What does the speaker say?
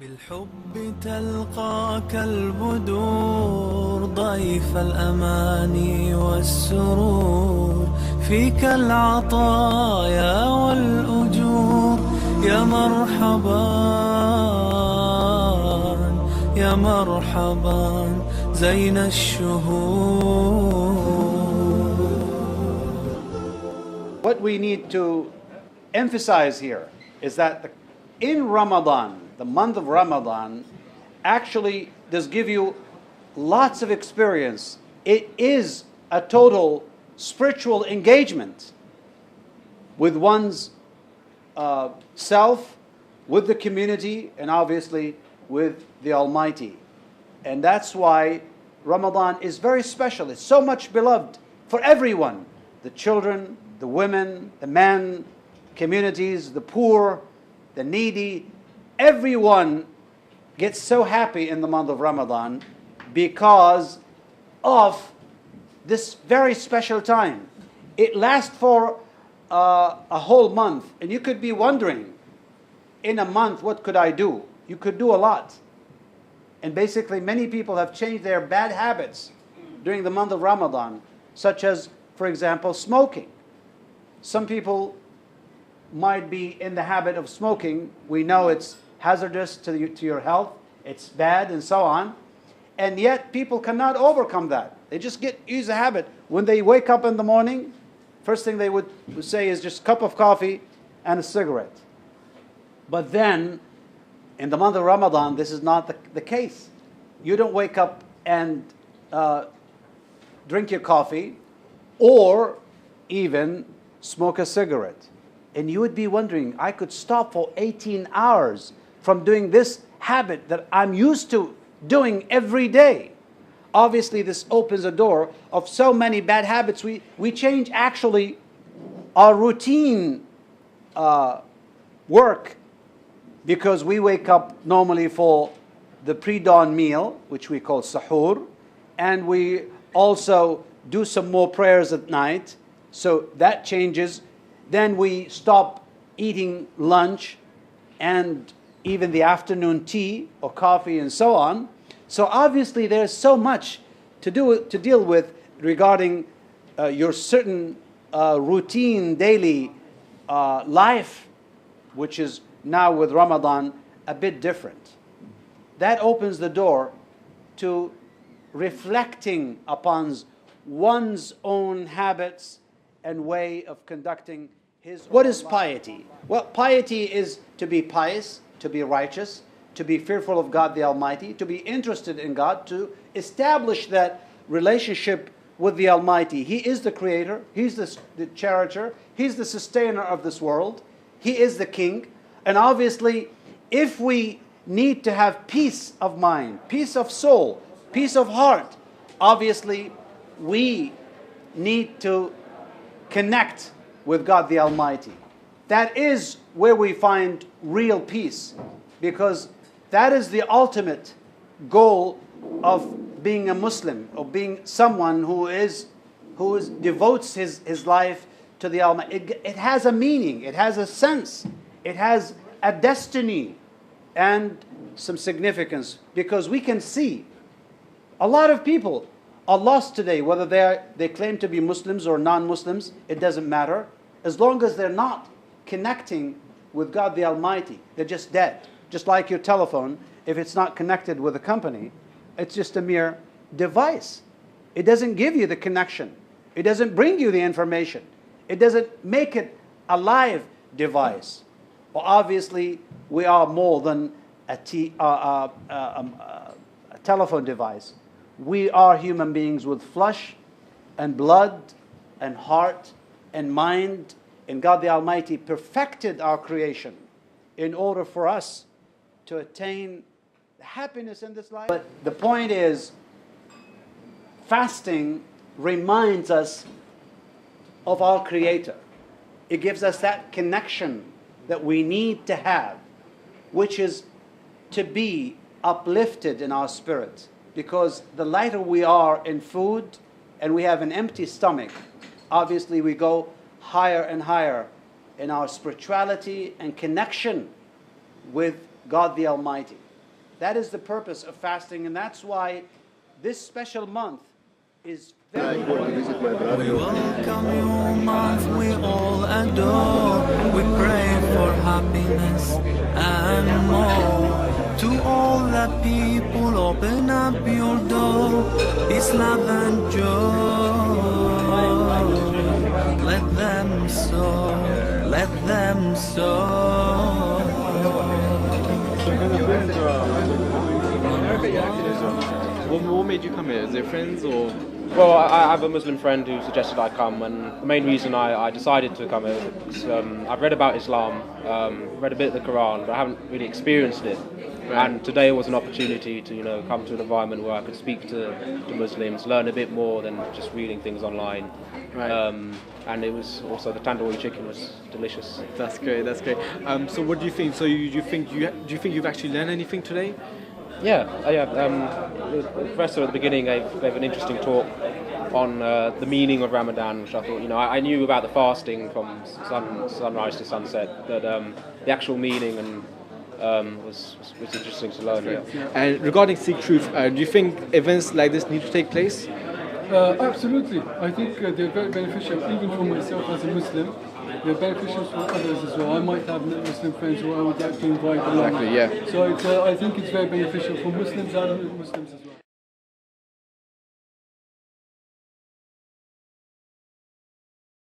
بالحب تلقاك البدور ضيف الأماني والسرور فيك العطايا والأجور يا مرحبا يا مرحبا زين الشهور. What we need to emphasize here is that in Ramadan, the month of Ramadan, actually does give you lots of experience. It is a total spiritual engagement with one's self, with the community, and obviously with the Almighty. And that's why Ramadan is very special. It's so much beloved for everyone. The children, the women, the men, communities, the poor, the needy. Everyone gets so happy in the month of Ramadan because of this very special time. It lasts for a whole month, and you could be wondering, in a month, what could I do? You could do a lot. And basically, many people have changed their bad habits during the month of Ramadan, such as, for example, smoking. Some people might be in the habit of smoking. We know it's hazardous to your health, it's bad, and so on. And yet people cannot overcome that. They just use a habit. When they wake up in the morning, first thing they would say is just a cup of coffee and a cigarette. But then, in the month of Ramadan, this is not the case. You don't wake up and drink your coffee or even smoke a cigarette. And you would be wondering, I could stop for 18 hours from doing this habit that I'm used to doing every day. Obviously, this opens a door of so many bad habits. We change actually our routine work because we wake up normally for the pre-dawn meal, which we call sahur, and we also do some more prayers at night. So that changes. Then we stop eating lunch and even the afternoon tea or coffee and so on. So obviously there's so much to deal with regarding your certain routine daily life, which is now with Ramadan a bit different. That opens the door to reflecting upon one's own habits and way of conducting his. What is piety? Well, piety is to be pious, to be righteous, to be fearful of God the Almighty, to be interested in God, to establish that relationship with the Almighty. He is the creator, He's the cherisher, He's the sustainer of this world, He is the king. And obviously, if we need to have peace of mind, peace of soul, peace of heart, obviously we need to connect with God the Almighty. That is where we find real peace, because that is the ultimate goal of being a Muslim, of being someone who devotes his life to the Almighty. It has a meaning, it has a sense, it has a destiny and some significance, because we can see a lot of people are lost today, whether they claim to be Muslims or non-Muslims. It doesn't matter. As long as they're not connecting with God the Almighty, they're just dead. Just like your telephone, if it's not connected with a company, it's just a mere device. It doesn't give you the connection. It doesn't bring you the information. It doesn't make it a live device. Well, obviously, we are more than a telephone device. We are human beings with flesh and blood and heart and mind, and God the Almighty perfected our creation in order for us to attain happiness in this life. But the point is, fasting reminds us of our Creator. It gives us that connection that we need to have, which is to be uplifted in our spirit. Because the lighter we are in food and we have an empty stomach, obviously we go higher and higher in our spirituality and connection with God the Almighty. That is the purpose of fasting, and that's why this special month is very important. We welcome you, month we all adore. We pray for happiness and more. To all the people, open up your door. Peace, love and joy. Let them sow, let them sow. What made you come here? Is it friends or? Well, I have a Muslim friend who suggested I come, and the main reason I decided to come is because I've read about Islam, read a bit of the Quran, but I haven't really experienced it. Right. And today was an opportunity to come to an environment where I could speak to Muslims, learn a bit more than just reading things online. Right. And it was also the tandoori chicken was delicious. That's great. That's great. So what do you think? So do you think you've actually learned anything today? Yeah. The professor at the beginning gave an interesting talk on the meaning of Ramadan, which I thought, I knew about the fasting from sunrise to sunset, but the actual meaning and was interesting to learn. Yeah. And regarding Seek Truth, do you think events like this need to take place? Absolutely. I think they're very beneficial, even for myself as a Muslim. They're beneficial for others as well. I might have Muslim friends who I would like to invite along. Exactly, yeah. So I think it's very beneficial for Muslims and Muslims as well.